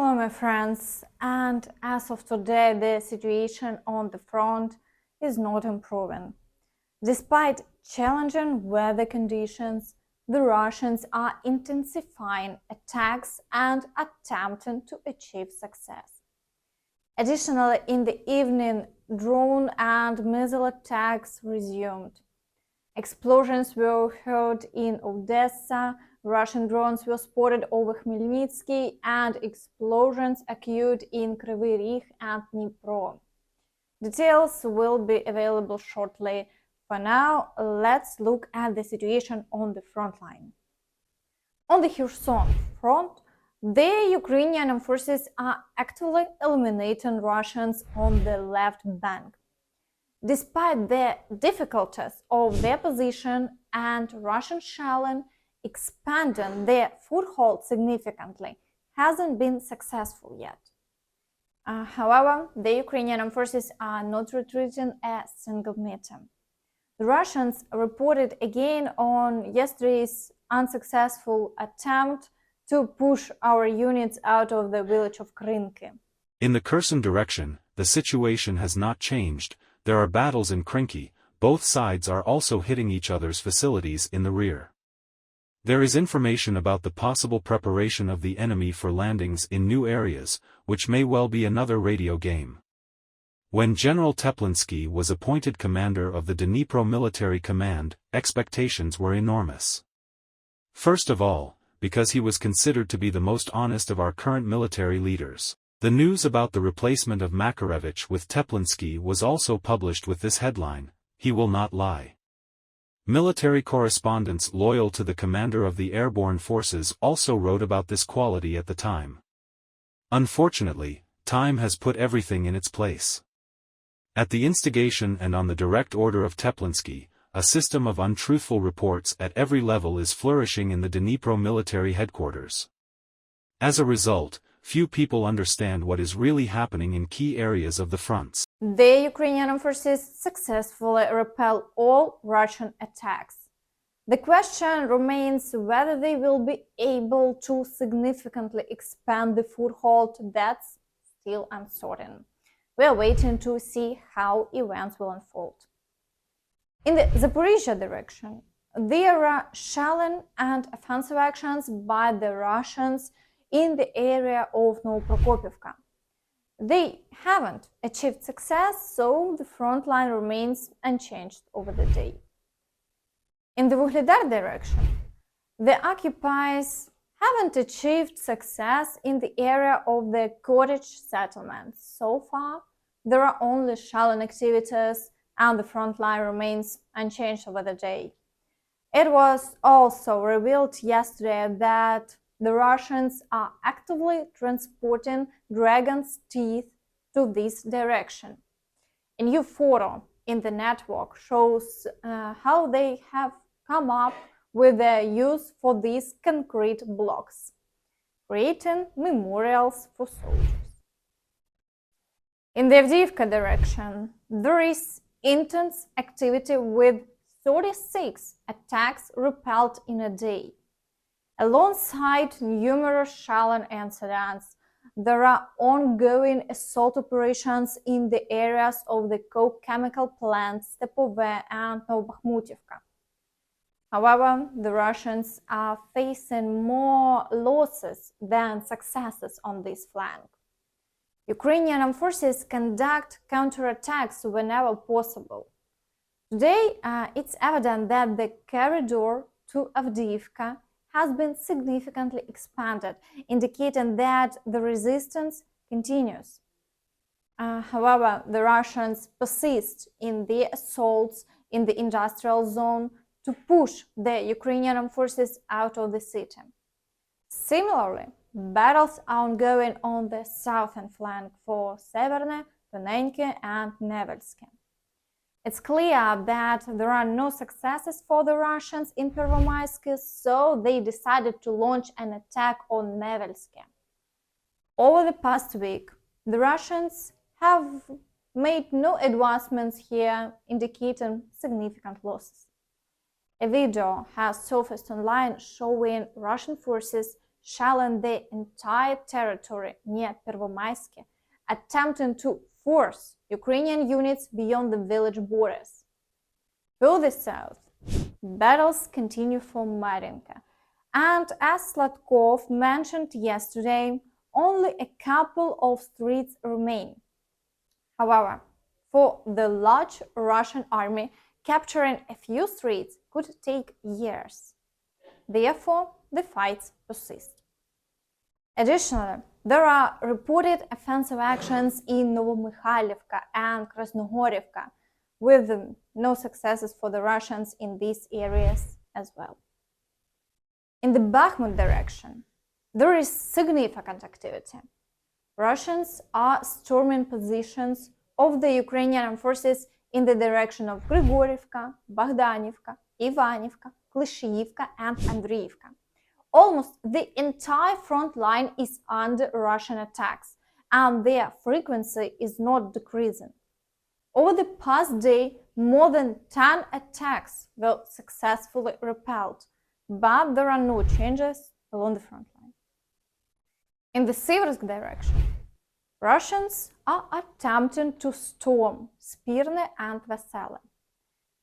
Hello, my friends, and as of today, the situation on the front is not improving. Despite challenging weather conditions, the Russians are intensifying attacks and attempting to achieve success. Additionally, in the evening, drone and missile attacks resumed. Explosions were heard in Odessa, Russian drones were spotted over Khmelnytsky, and explosions occurred in Kryvyi Rih and Dnipro. Details will be available shortly. For now, let's look at the situation on the front line. On the Kherson front, the Ukrainian Armed Forces are actively eliminating Russians on the left bank. Despite the difficulties of their position and Russian shelling, expanding their foothold significantly hasn't been successful yet. However, the Ukrainian Armed Forces are not retreating a single meter. The Russians reported again on yesterday's unsuccessful attempt to push our units out of the village of Krinky. In the Kherson direction, the situation has not changed. There are battles in Krinky. Both sides are also hitting each other's facilities in the rear. There is information about the possible preparation of the enemy for landings in new areas, which may well be another radio game. When General Teplinsky was appointed commander of the Dnipro Military Command, expectations were enormous. First of all, because he was considered to be the most honest of our current military leaders. The news about the replacement of Makarevich with Teplinsky was also published with this headline: "He will not lie." Military correspondents loyal to the commander of the airborne forces also wrote about this quality at the time. Unfortunately, time has put everything in its place. At the instigation and on the direct order of Teplinsky, a system of untruthful reports at every level is flourishing in the Dnipro military headquarters. As a result, few people understand what is really happening in key areas of the fronts. The Ukrainian Armed Forces successfully repel all Russian attacks. The question remains whether they will be able to significantly expand the foothold. That's still uncertain. We are waiting to see how events will unfold. In the Zaporizhzhia direction, there are shelling and offensive actions by the Russians in the area of Novoprokopivka. They haven't achieved success, so the front line remains unchanged over the day. In the Vuhledar direction, the occupiers haven't achieved success in the area of the cottage settlements. So far, there are only shelling activities, and the front line remains unchanged over the day. It was also revealed yesterday that the Russians are actively transporting dragon's teeth to this direction. A new photo in the network shows how they have come up with the use for these concrete blocks, creating memorials for soldiers. In the Avdiivka direction, there is intense activity with 36 attacks repelled in a day. Alongside numerous shelling incidents, there are ongoing assault operations in the areas of the coke chemical plants Svatove and Bakhmutivka. However, the Russians are facing more losses than successes on this flank. Ukrainian Armed Forces conduct counterattacks whenever possible. Today, it's evident that the corridor to Avdiivka has been significantly expanded, indicating that the resistance continues. However, the Russians persist in their assaults in the industrial zone to push the Ukrainian Armed Forces out of the city. Similarly, battles are ongoing on the southern flank for Spirne, and Vesele. It's clear that there are no successes for the Russians in Pervomaisk, so they decided to launch an attack on Vesele. Over the past week, the Russians have made no advancements here, indicating significant losses. A video has surfaced online showing Russian forces shelling the entire territory near Pervomaysk, attempting to force Ukrainian units beyond the village borders. Further south, battles continue for Marinka, and as Slatkov mentioned yesterday, only a couple of streets remain. However, for the large Russian army, capturing a few streets could take years. Therefore, the fights persist. Additionally, there are reported offensive actions in Novomykhailivka and Krasnohorivka, with no successes for the Russians in these areas as well. In the Bakhmut direction, there is significant activity. Russians are storming positions of the Ukrainian Armed Forces in the direction of Grigorivka, Bogdanivka, Ivanivka, Klishchiivka, and Avdiivka. Almost the entire front line is under Russian attacks, and their frequency is not decreasing. Over the past day, more than 10 attacks were successfully repelled, but there are no changes along the front line. In the Siversk direction, Russians are attempting to storm Spirne and Vesele.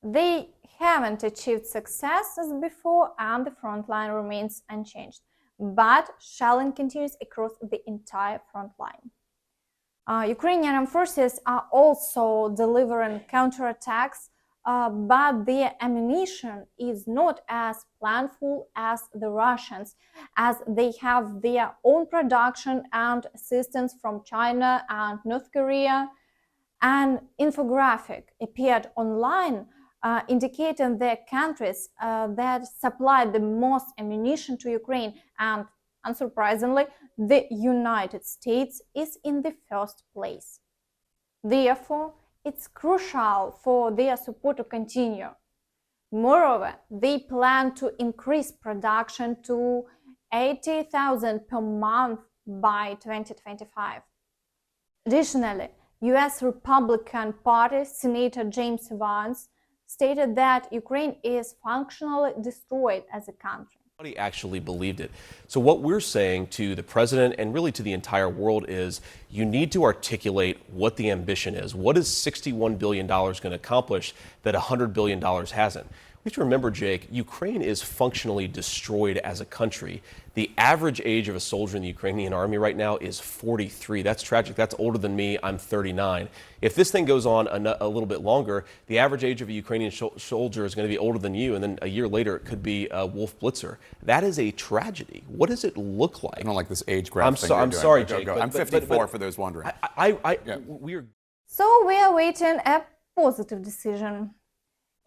They haven't achieved success as before, and the front line remains unchanged, but shelling continues across the entire front line. Ukrainian Armed Forces are also delivering counterattacks, but their ammunition is not as plentiful as the Russians, as they have their own production and assistance from China and North Korea. An infographic appeared online indicating the countries that supply the most ammunition to Ukraine, and unsurprisingly, the United States is in the first place. Therefore, it's crucial for their support to continue. Moreover, they plan to increase production to 80,000 per month by 2025. Additionally, US Republican Party Senator James Vance stated that Ukraine is functionally destroyed as a country. Nobody actually believed it. So what we're saying to the president and really to the entire world is you need to articulate what the ambition is. What is $61 billion going to accomplish that $100 billion hasn't? We have to remember, Jake, Ukraine is functionally destroyed as a country. The average age of a soldier in the Ukrainian army right now is 43. That's tragic. That's older than me. I'm 39. If this thing goes on a little bit longer, the average age of a Ukrainian soldier is going to be older than you, and then a year later it could be Wolf Blitzer. That is a tragedy. What does it look like? I don't like this age graph thing. I'm sorry, Jake. I'm 54 for those wondering. So we are waiting a positive decision.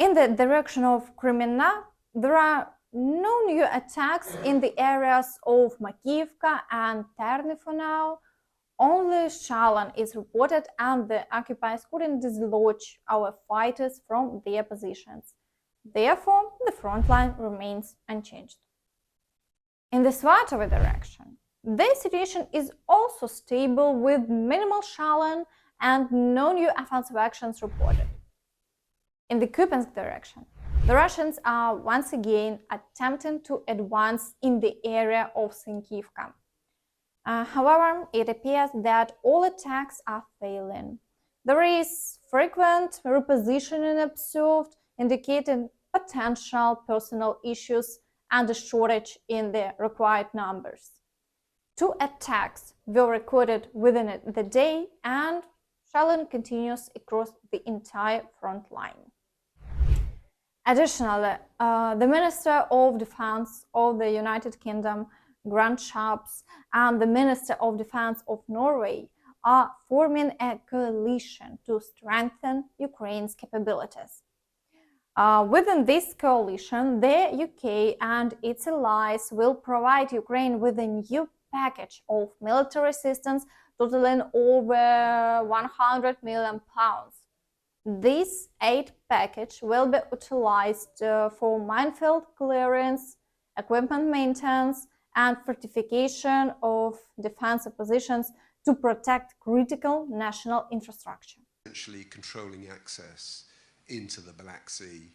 In the direction of Kreminna, there are no new attacks in the areas of Makiivka and Terny for now. Only shelling is reported, and the occupiers couldn't dislodge our fighters from their positions. Therefore, the front line remains unchanged. In the Svatove direction, the situation is also stable with minimal shelling and no new offensive actions reported. In the Kupiansk direction, the Russians are once again attempting to advance in the area of Sinkivka. However, it appears that all attacks are failing. There is frequent repositioning observed, indicating potential personnel issues and a shortage in the required numbers. 2 attacks were recorded within the day, and shelling continues across the entire front line. Additionally, the Minister of Defense of the United Kingdom, Grant Shapps, and the Minister of Defense of Norway are forming a coalition to strengthen Ukraine's capabilities. Within this coalition, the UK and its allies will provide Ukraine with a new package of military assistance totaling over £100 million. This aid package will be utilized for minefield clearance, equipment maintenance, and fortification of defensive positions to protect critical national infrastructure. Essentially controlling access into the Black Sea.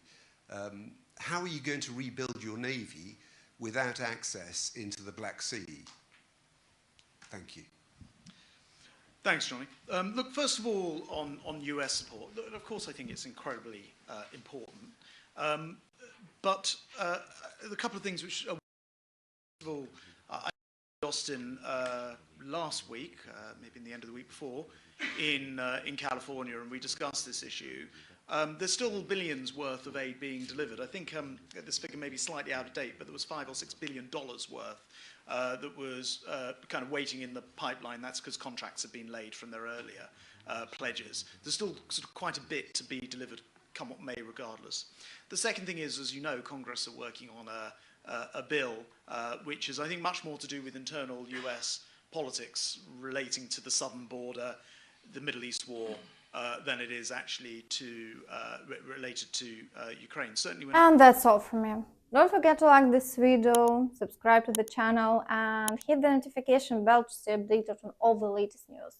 How are you going to rebuild your navy without access into the Black Sea? Thank you. Thanks, Johnny. Look, first of all, on US support, of course I think it's incredibly important. But a couple of things which, first of all, I was in Austin last week, maybe in the end of the week before, in California, and we discussed this issue. There's still billions worth of aid being delivered. I think this figure may be slightly out of date, but there was $5 or $6 billion worth that was kind of waiting in the pipeline. That's because contracts have been laid from their earlier pledges. There's still sort of quite a bit to be delivered, come what may, regardless. The second thing is, as you know, Congress are working on a bill which is, I think, much more to do with internal US politics relating to the southern border, the Middle East war, than it is actually related to Ukraine. Certainly. And that's all from me. Don't forget to like this video, subscribe to the channel, and hit the notification bell to stay updated on all the latest news.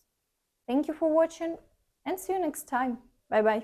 Thank you for watching, and see you next time. Bye bye.